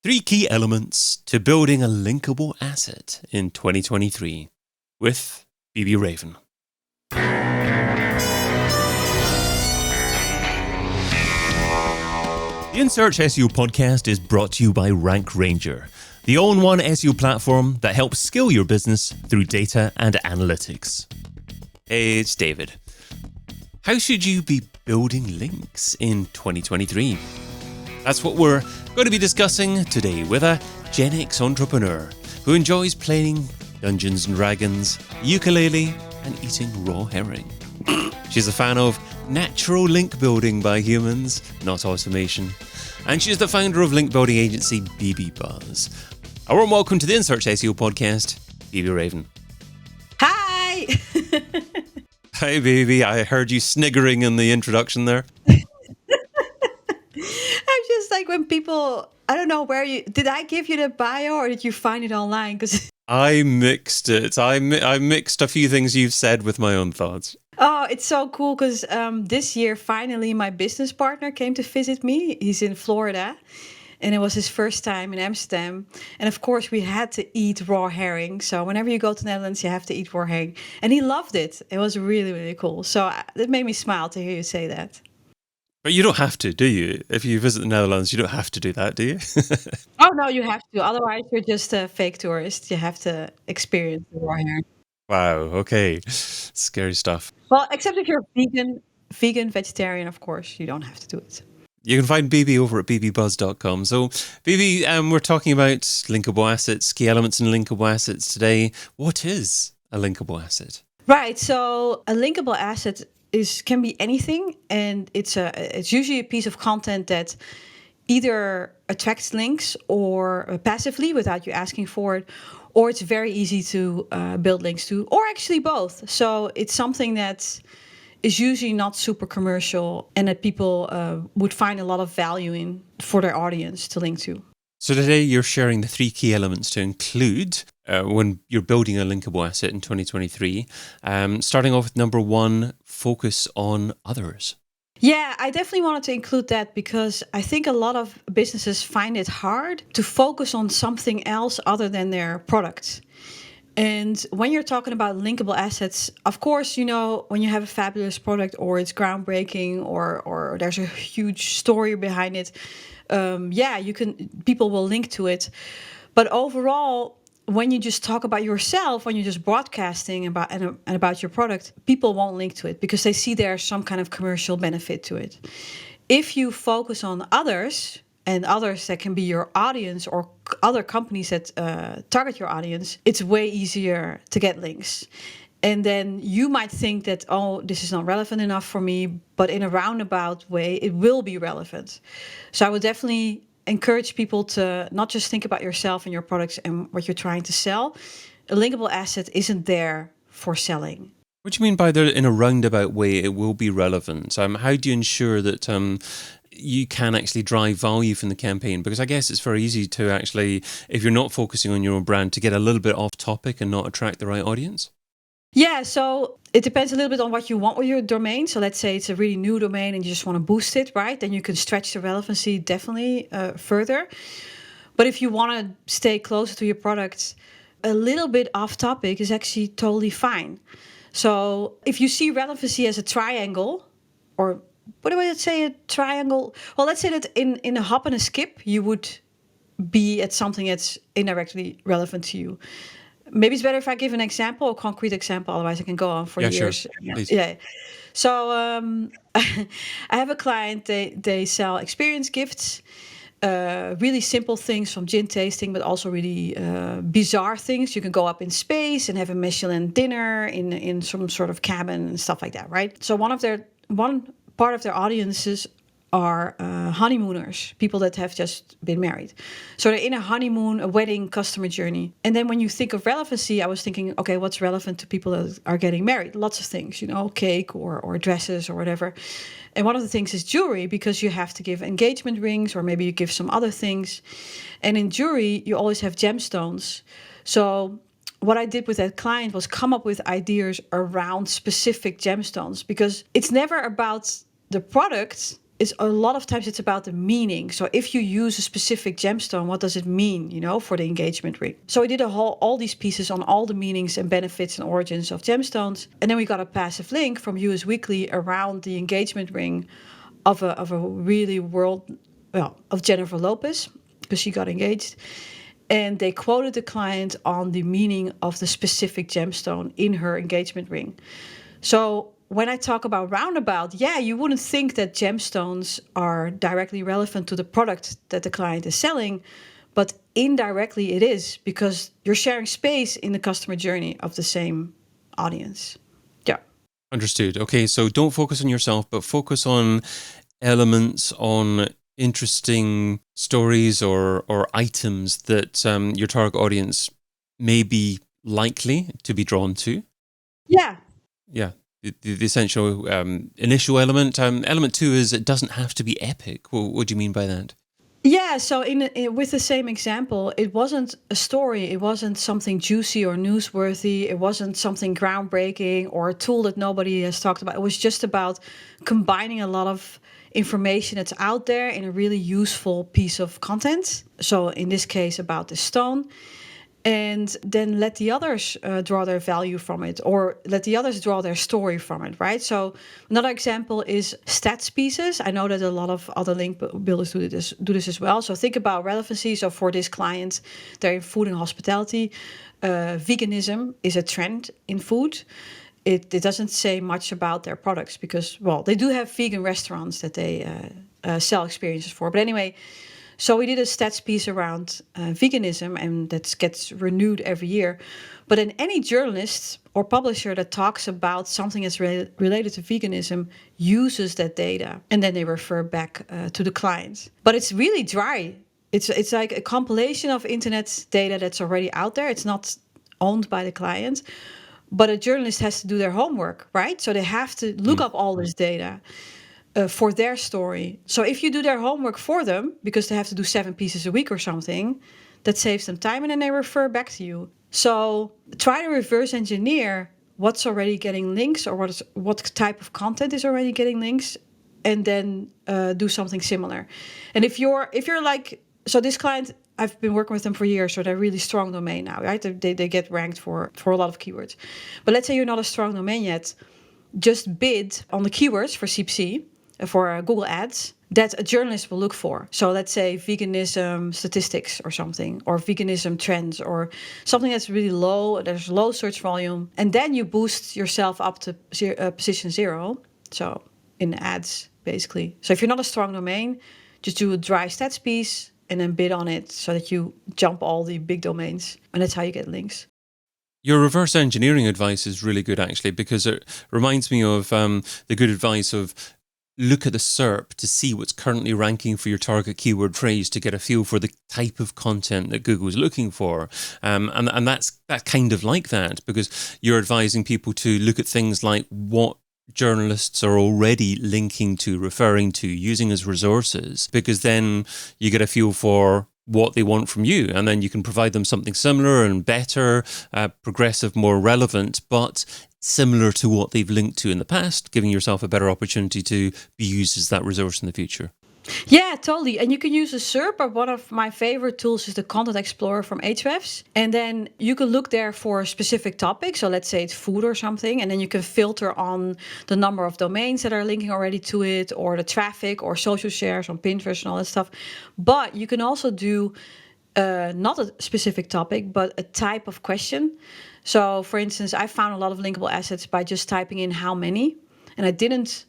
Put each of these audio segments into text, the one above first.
3 key elements to building a linkable asset in 2023 with Bibi Raven. The In Search SEO podcast is brought to you by Rank Ranger, the all-in-one SEO platform that helps scale your business through data and analytics. Hey, it's David. How should you be building links in 2023? That's what we're going to be discussing today with a Gen X entrepreneur who enjoys playing Dungeons and Dragons, ukulele, and eating raw herring. She's a fan of natural link building by humans, not automation. And she's the founder of link building agency Bibi. A warm welcome to the In Search SEO podcast, Bibi Raven. Hi! Hi, Bibi. I heard you sniggering in the introduction there. I'm just like when people, I don't know where did I give you the bio or did you find it online? Because I mixed it. I mixed a few things you've said with my own thoughts. Oh, it's so cool because this year, finally, my business partner came to visit me. He's in Florida and it was his first time in Amsterdam. And of course, we had to eat raw herring. So whenever you go to the Netherlands, you have to eat raw herring. And he loved it. It was really, really cool. So it made me smile to hear you say that. But you don't have to, do you? If you visit the Netherlands, you don't have to do that, do you? Oh, no, you have to. Otherwise, you're just a fake tourist. You have to experience the raw herring. Wow, okay. Scary stuff. Well, except if you're vegan, vegetarian, of course, you don't have to do it. You can find Bibi over at bbuzz.com. So, Bibi, we're talking about linkable assets, key elements in linkable assets today. What is a linkable asset? Right. So a linkable asset can be anything, and it's usually a piece of content that either attracts links or passively without you asking for it, or it's very easy to build links to, or actually both. So it's something that is usually not super commercial and that people would find a lot of value in for their audience to link to. So today you're sharing the 3 key elements to include when you're building a linkable asset in 2023. Starting off with number 1, focus on others. Yeah, I definitely wanted to include that because I think a lot of businesses find it hard to focus on something else other than their product. And when you're talking about linkable assets, of course, you know, when you have a fabulous product or it's groundbreaking or there's a huge story behind it, people will link to it. But overall, when you just talk about yourself, when you're just broadcasting about your product, people won't link to it because they see there's some kind of commercial benefit to it. If you focus on others, and others that can be your audience or other companies that target your audience, it's way easier to get links. And then you might think that, oh, this is not relevant enough for me, but in a roundabout way, it will be relevant. So I would definitely encourage people to not just think about yourself and your products and what you're trying to sell. A linkable asset isn't there for selling. What do you mean by in a roundabout way, it will be relevant? How do you ensure that you can actually drive value from the campaign? Because I guess it's very easy to actually, if you're not focusing on your own brand, to get a little bit off topic and not attract the right audience. Yeah, so it depends a little bit on what you want with your domain. So let's say it's a really new domain and you just want to boost it, right? Then you can stretch the relevancy definitely further. But if you want to stay closer to your product, a little bit off topic is actually totally fine. So if you see relevancy as a triangle, or what do I say, a triangle? Well, let's say that in a hop and a skip, you would be at something that's indirectly relevant to you. Maybe it's better if I give an example, a concrete example, otherwise I can go on for years. Sure. Yeah. So I have a client, they sell experience gifts, really simple things from gin tasting, but also really bizarre things. You can go up in space and have a Michelin dinner in some sort of cabin and stuff like that, right? So one part of their audiences are honeymooners, people that have just been married. So they're in a honeymoon, a wedding customer journey. And then when you think of relevancy, I was thinking, okay, what's relevant to people that are getting married? Lots of things, you know, cake or dresses or whatever. And one of the things is jewelry, because you have to give engagement rings or maybe you give some other things. And in jewelry, you always have gemstones. So what I did with that client was come up with ideas around specific gemstones, because it's never about the product it's a lot of times it's about the meaning. So if you use a specific gemstone, what does it mean, for the engagement ring? So we did all these pieces on all the meanings and benefits and origins of gemstones. And then we got a passive link from US Weekly around the engagement ring of a really of Jennifer Lopez, because she got engaged. And they quoted the client on the meaning of the specific gemstone in her engagement ring. So when I talk about roundabout, you wouldn't think that gemstones are directly relevant to the product that the client is selling, but indirectly it is, because you're sharing space in the customer journey of the same audience. Yeah. Understood. Okay, so don't focus on yourself, but focus on elements, on interesting stories or items that your target audience may be likely to be drawn to. Yeah. Yeah. The essential initial element. Element 2 is it doesn't have to be epic. What do you mean by that? Yeah, so with the same example, it wasn't a story, it wasn't something juicy or newsworthy, it wasn't something groundbreaking or a tool that nobody has talked about. It was just about combining a lot of information that's out there in a really useful piece of content. So in this case, about the stone. And then let the others draw their value from it, or let the others draw their story from it, right? So another example is stats pieces. I know that a lot of other link builders do this as well. So think about relevancy. So for this client, they're in food and hospitality. Veganism is a trend in food. It doesn't say much about their products because, they do have vegan restaurants that they sell experiences for. But anyway, so we did a stats piece around veganism, and that gets renewed every year. But then any journalist or publisher that talks about something that's related to veganism uses that data, and then they refer back to the client. But it's really dry. It's like a compilation of internet data that's already out there. It's not owned by the client. But a journalist has to do their homework, right? So they have to look up all this data. For their story. So if you do their homework for them, because they have to do 7 pieces a week or something, that saves them time, and then they refer back to you. So try to reverse engineer what's already getting links, or what type of content is already getting links, and then do something similar. And if you're like, so this client, I've been working with them for years, so they're really strong domain now, right? They get ranked for a lot of keywords. But let's say you're not a strong domain yet, just bid on the keywords for CPC, for Google Ads, that a journalist will look for. So let's say veganism statistics or something, or veganism trends, or something that's really low, there's low search volume. And then you boost yourself up to position 0. So in ads, basically. So if you're not a strong domain, just do a dry stats piece and then bid on it so that you jump all the big domains. And that's how you get links. Your reverse engineering advice is really good, actually, because it reminds me of the good advice of look at the SERP to see what's currently ranking for your target keyword phrase to get a feel for the type of content that Google's looking for. And that's kind of like that, because you're advising people to look at things like what journalists are already linking to, referring to, using as resources, because then you get a feel for what they want from you, and then you can provide them something similar and better, progressive, more relevant, but similar to what they've linked to in the past, giving yourself a better opportunity to be used as that resource in the future. Yeah, totally. And you can use a SERP, but one of my favorite tools is the Content Explorer from Ahrefs. And then you can look there for a specific topic. So let's say it's food or something. And then you can filter on the number of domains that are linking already to it, or the traffic, or social shares on Pinterest and all that stuff. But you can also do not a specific topic, but a type of question. So for instance, I found a lot of linkable assets by just typing in how many. And I didn't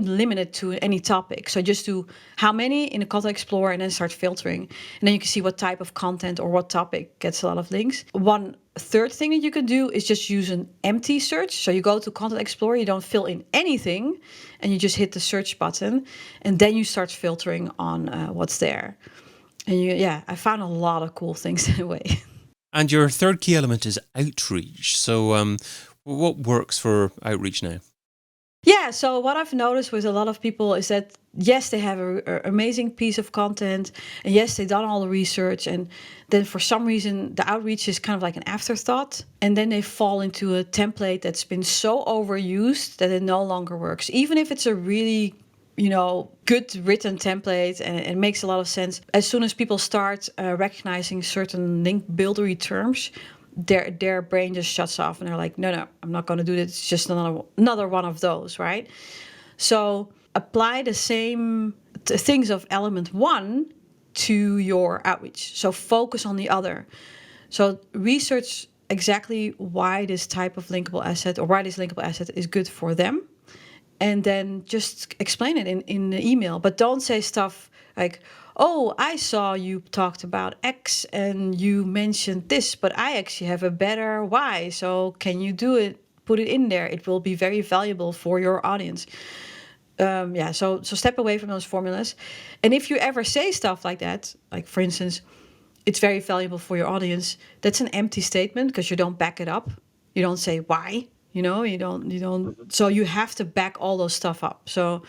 limit it to any topic. So I just do how many in the Content Explorer and then start filtering. And then you can see what type of content or what topic gets a lot of links. One third thing that you can do is just use an empty search. So you go to Content Explorer, you don't fill in anything, and you just hit the search button. And then you start filtering on what's there. And I found a lot of cool things that way. And your third key element is outreach. So what works for outreach now? Yeah, so what I've noticed with a lot of people is that, yes, they have an amazing piece of content, and yes, they've done all the research, and then for some reason, the outreach is kind of like an afterthought, and then they fall into a template that's been so overused that it no longer works. Even if it's a really good written template, and it makes a lot of sense. As soon as people start recognizing certain link buildery terms, their brain just shuts off and they're like, no, I'm not going to do this. It's just another one of those, right? So apply the same things of element 1 to your outreach. So focus on the other. So research exactly why this type of linkable asset or why this linkable asset is good for them. And then just explain it in the email. But don't say stuff like, oh, I saw you talked about X and you mentioned this, but I actually have a better Y. So can you do it? Put it in there. It will be very valuable for your audience. So step away from those formulas. And if you ever say stuff like that, like for instance, it's very valuable for your audience, that's an empty statement because you don't back it up. You don't say why, you don't. So you have to back all those stuff up. So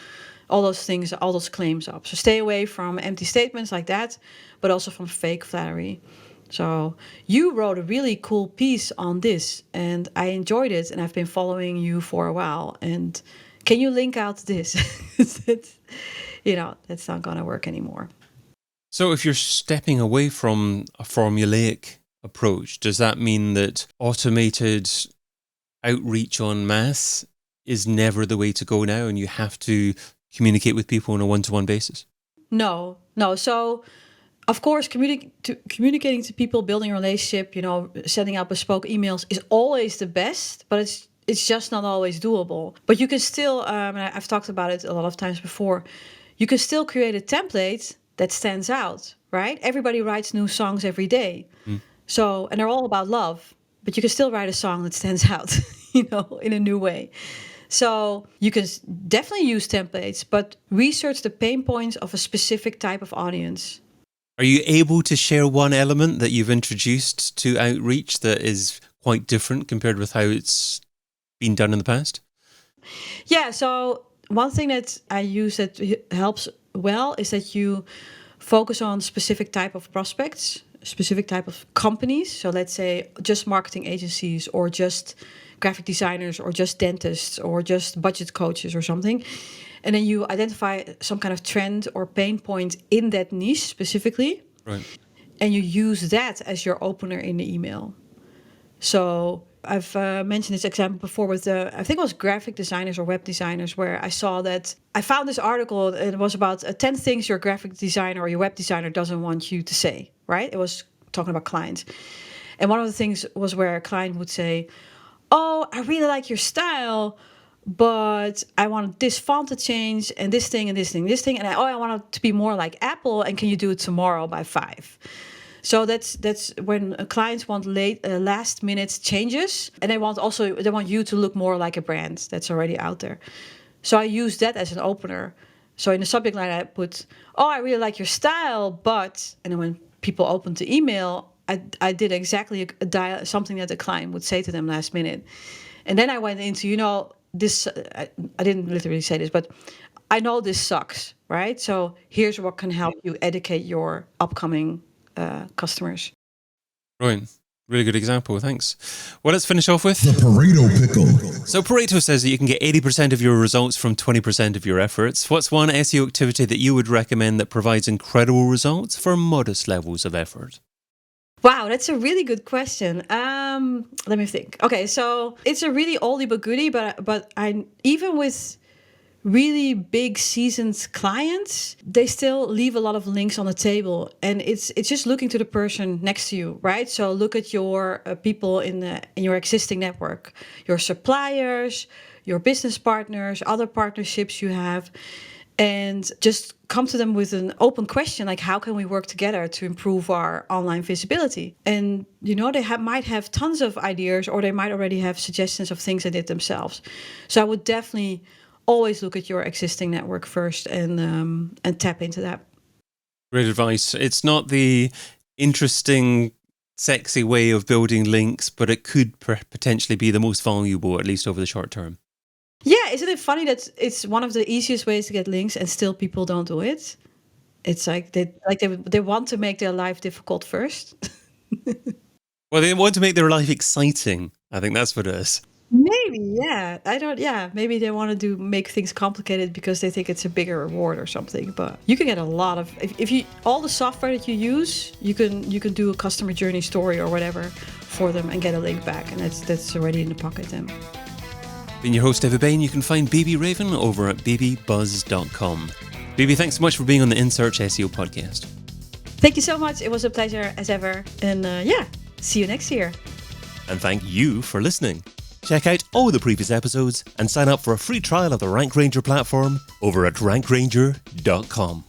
all those things, all those claims up. So stay away from empty statements like that, but also from fake flattery. So you wrote a really cool piece on this and I enjoyed it and I've been following you for a while. And can you link out this? That's not going to work anymore. So if you're stepping away from a formulaic approach, does that mean that automated outreach en masse is never the way to go now and you have to communicate with people on a one-to-one basis? No. So, of course, communicating to people, building a relationship, setting up bespoke emails is always the best, but it's just not always doable. But you can still, and I've talked about it a lot of times before, you can still create a template that stands out, right? Everybody writes new songs every day. So, and they're all about love, but you can still write a song that stands out, in a new way. So you can definitely use templates, but research the pain points of a specific type of audience. Are you able to share one element that you've introduced to outreach that is quite different compared with how it's been done in the past? Yeah, so one thing that I use that helps well is that you focus on specific type of prospects, specific type of companies. So let's say just marketing agencies or just graphic designers or just dentists or just budget coaches or something. And then you identify some kind of trend or pain point in that niche specifically. Right. And you use that as your opener in the email. So I've mentioned this example before with I think it was graphic designers or web designers, where I saw that I found this article and it was about 10 things your graphic designer or your web designer doesn't want you to say, right? It was talking about clients. And one of the things was where a client would say, oh, I really like your style, but I want this font to change and this thing and this thing, this thing. And I want it to be more like Apple. And can you do it tomorrow by 5? So that's when clients want last minute changes, and they want you to look more like a brand that's already out there. So I use that as an opener. So in the subject line I put, oh, I really like your style, but, and then when people open the email, I did exactly something that the client would say to them last minute. And then I went into, this, I didn't literally say this, but I know this sucks, right? So here's what can help you educate your upcoming customers. Right. Really good example. Thanks. Well, let's finish off with the Pareto pickle. So Pareto says that you can get 80% of your results from 20% of your efforts. What's one SEO activity that you would recommend that provides incredible results for modest levels of effort? Wow, that's a really good question. Let me think. Okay, so it's a really oldie but goodie, but I even with really big seasoned clients, they still leave a lot of links on the table, and it's just looking to the person next to you, right? So look at your people in your existing network, your suppliers, your business partners, other partnerships you have, and just come to them with an open question like, how can we work together to improve our online visibility? And they might have tons of ideas, or they might already have suggestions of things they did themselves. So I would definitely always look at your existing network first and tap into that. Great advice. It's not the interesting, sexy way of building links, but it could potentially be the most valuable, at least over the short term. Yeah, isn't it funny that it's one of the easiest ways to get links and still people don't do it? It's like they want to make their life difficult first. Well, they want to make their life exciting. I think that's what it is. Maybe, yeah. I don't. Yeah, maybe they want to make things complicated because they think it's a bigger reward or something. But you can get a lot of if you all the software that you use, you can do a customer journey story or whatever for them and get a link back, and that's already in the pocket then. Been your host, David Bain. You can find Bibi Raven over at babybuzz.com. Bibi, thanks so much for being on the In Search SEO podcast. Thank you so much. It was a pleasure as ever, and see you next year. And thank you for listening. Check out all the previous episodes and sign up for a free trial of the Rank Ranger platform over at rankranger.com.